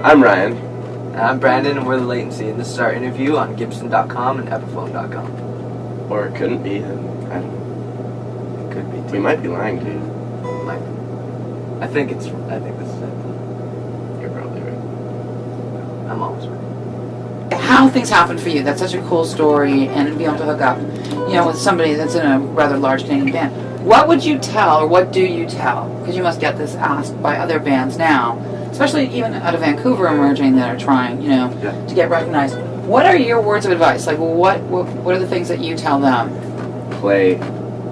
I'm Ryan. And I'm Brandon, and we're the Latency, and this is our interview on Gibson.com and Epiphone.com. Or it couldn't be, and I don't know. It could be too. We might be lying to you. Might be. I think this is it. You're probably right. I'm always right. How things happen for you. That's such a cool story, and to be able to hook up, with somebody that's in a rather large Canadian band. What would you tell, or what do you tell? Because you must get this asked by other bands now, especially even out of Vancouver emerging that are trying, to get recognized. What are your words of advice? Like, what are the things that you tell them? Play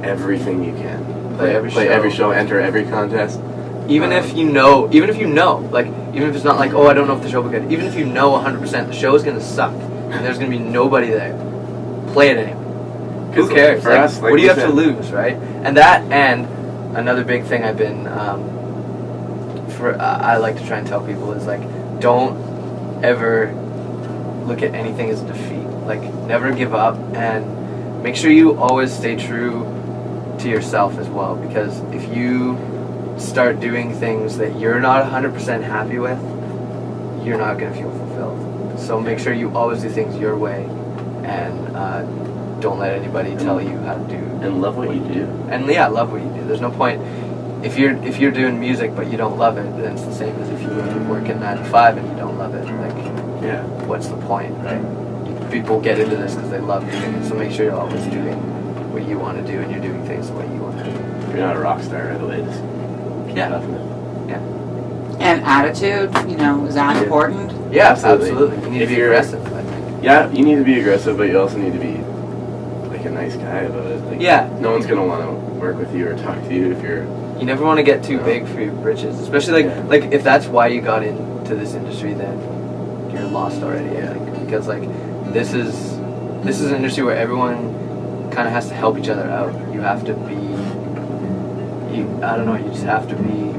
everything you can. Play every show. Enter every contest. Even if you know, even if it's not like, I don't know if the show will be good. Even if you know 100% the show is going to suck and there's going to be nobody there, play it anyway. Who cares? For us, what do you have to lose, right? And another big thing I've been, I like to try and tell people is don't ever look at anything as a defeat. Never give up, and make sure you always stay true to yourself as well, because if you start doing things that you're not 100% happy with, you're not going to feel fulfilled. So make sure you always do things your way, and don't let anybody tell you how to do. And love what you do. And love what you do. There's no point if you're doing music but you don't love it. Then it's the same as if you were working 9 to 5 and you don't love it. What's the point, right? People get into this because they love doing it. So make sure you're always doing what you want to do, and you're doing things the way you want to do. If you're not a rock star right away, just And attitude, is that important? Yeah, absolutely. You need to be aggressive, I think. Yeah, you need to be aggressive, but you also need to be a nice guy about it. No one's gonna want to work with you or talk to you if you're. You never want to get too big for your britches, especially if that's why you got into this industry, then you're lost already. I think, because this is an industry where everyone kind of has to help each other out. You have to be. You just have to be.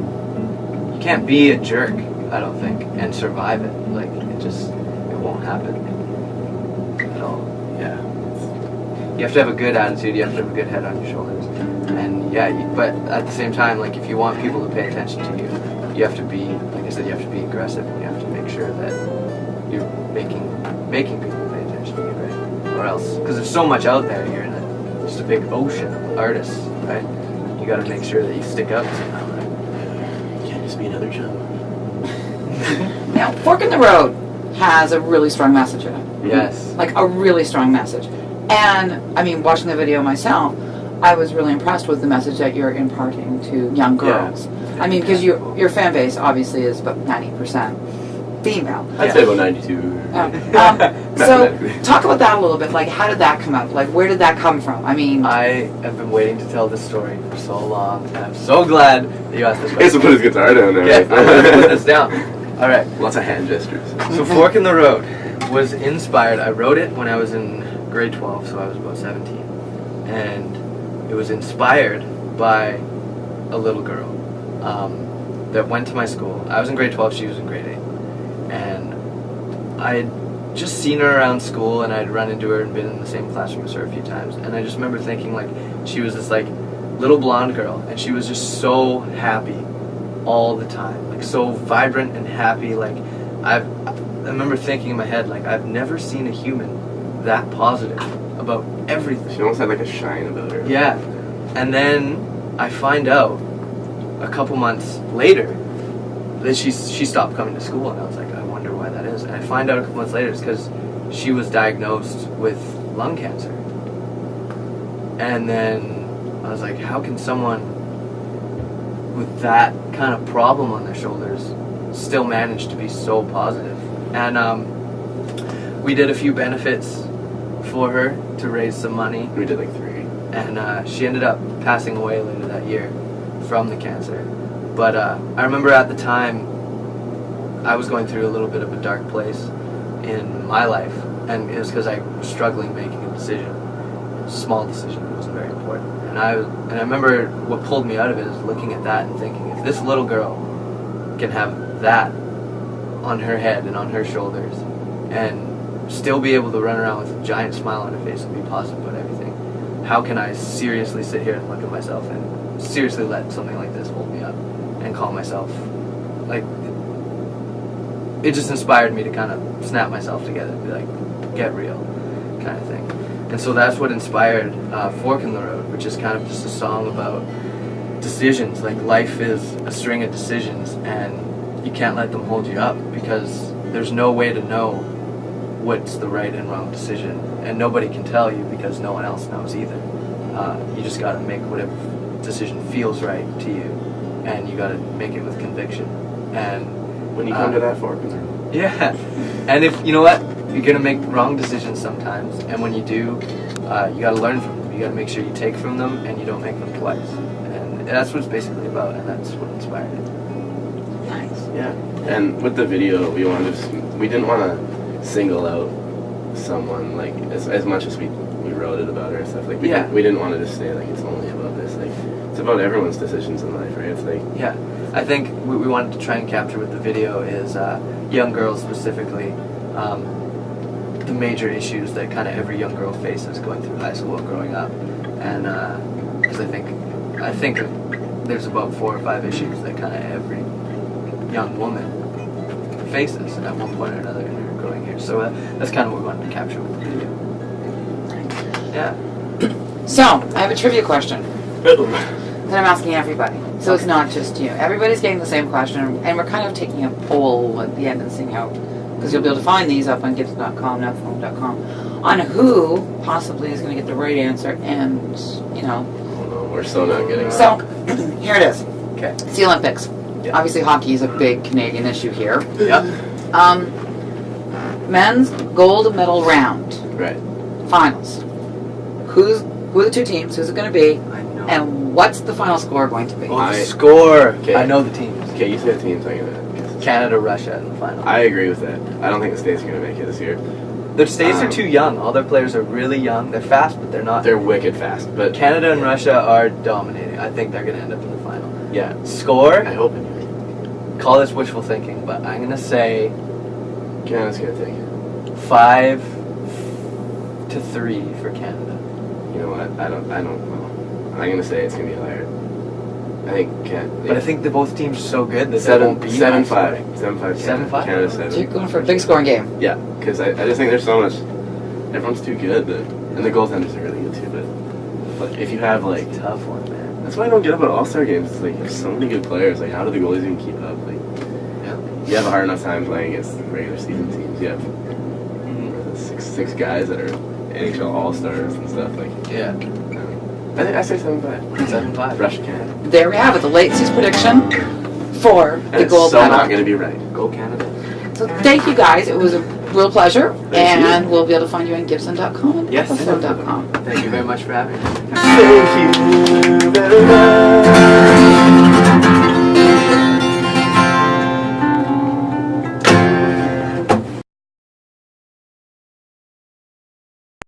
You can't be a jerk, I don't think, and survive it. It won't happen at all. Yeah. You have to have a good attitude. You have to have a good head on your shoulders, and but at the same time, if you want people to pay attention to you, you have to be, like I said, you have to be aggressive, and you have to make sure that you're making people pay attention to you, right? Or else, because there's so much out there, you're in just a big ocean of artists, right? You got to make sure that you stick out somehow, right? You can't just be another chum. Now, Fork in the Road has a really strong message in it. Yes. A really strong message. And, watching the video myself, I was really impressed with the message that you're imparting to young girls. Yeah. Because your fan base obviously is about 90% female. I'd say about 92. So, talk about that a little bit. How did that come out? Where did that come from? I have been waiting to tell this story for so long, and I'm so glad that you asked this question. He has to put his guitar down now. Yeah, I'm going to put this down. All right. Lots of hand gestures. So Fork in the Road was inspired. I wrote it when I was in grade 12, so I was about 17. And it was inspired by a little girl that went to my school. I was in grade 12, she was in grade 8. And I had just seen her around school, and I'd run into her and been in the same classroom as her a few times. And I just remember thinking, she was this, little blonde girl, and she was just so happy all the time. So vibrant and happy. I remember thinking in my head, I've never seen a human that positive about everything. She almost had a shine about her. Yeah. And then I find out a couple months later that she stopped coming to school, and I was like, I wonder why that is. And I find out a couple months later it's because she was diagnosed with lung cancer. And then I was like, how can someone with that kind of problem on their shoulders still manage to be so positive? And we did a few benefits for her to raise some money. We did 3. And she ended up passing away later that year from the cancer. But I remember at the time I was going through a little bit of a dark place in my life, and it was because I was struggling making a decision, a small decision that wasn't very important. And I remember what pulled me out of it is looking at that and thinking, if this little girl can have that on her head and on her shoulders, and still be able to run around with a giant smile on her face and be positive about everything, how can I seriously sit here and look at myself and seriously let something like this hold me up and call myself, it just inspired me to kind of snap myself together and be like, get real, kind of thing. And so that's what inspired Fork in the Road, which is kind of just a song about decisions. Like, life is a string of decisions, and you can't let them hold you up, because there's no way to know what's the right and wrong decision, and nobody can tell you because no one else knows either. You just got to make whatever decision feels right to you, and you got to make it with conviction. And when you come to that fork in the road. Yeah, and if you know what, you're gonna make wrong decisions sometimes, and when you do, you got to learn from them. You got to make sure you take from them and you don't make them twice. And that's what it's basically about, and that's what inspired it. Nice. Yeah, and with the video, we didn't want to single out someone, like, as much as we wrote it about her and stuff. Like, we didn't want to just say like it's only about this. Like, it's about everyone's decisions in life, right? It's like, yeah, I think what we wanted to try and capture with the video is young girls specifically, the major issues that kind of every young girl faces going through high school and growing up, and because I think there's about 4 or 5 issues that kind of every young woman faces at one point or another in her growing years. So that's kind of what we wanted to capture with the video. Yeah. So, I have a trivia question that I'm asking everybody. So it's not just you. Everybody's getting the same question, and we're kind of taking a poll at the end and seeing how, because you'll be able to find these up on Gibson.com, netphone.com, on who possibly is going to get the right answer, and, you know. Oh no, we're so not getting it. So, here it is. Okay. It's the Olympics. Yeah. Obviously, hockey is a big Canadian issue here. Yep. Men's gold medal round. Right. Finals. Who are the 2 teams? Who's it going to be? I know. And what's the final score going to be? Oh, the score. Okay. I know the teams. Okay, you say the teams, I'm gonna guess. Canada, Russia in the final. I agree with that. I don't think the States are gonna make it this year. The States are too young. All their players are really young. They're fast, but they're not. They're wicked fast, but Canada and Russia are dominating. I think they're going to end up in the final. yeah, Score? I hope it. Call this wishful thinking, but I'm going to say Canada's gonna take it. 5-3 for Canada. You know what? I don't know. I'm gonna say it's gonna be higher. I think But I think both teams are so good that they 7-5. won't be 7-5. 7-5? Canada So 7. you're going for a big scoring game. Yeah, because I just think there's so much. Everyone's too good, and the goaltenders are really good too. But if you have like, Tough one, man. that's why I don't get about All-Star games. It's like there's so many good players. Like, how do the goalies even keep up? Like, you have a hard enough time playing against regular season teams. You have six guys that are NHL All-Stars and stuff. Like, Yeah. I say 7-5. 7-5. Russia, Canada. There we have it, the Latency's prediction for And the it's gold so medal. not going to be right. Go Canada. So thank you guys. It was a real pleasure. Thank and we'll be able to find you on Gibson.com and Yes. Episode.com. Thank you very much for having me. Thank you.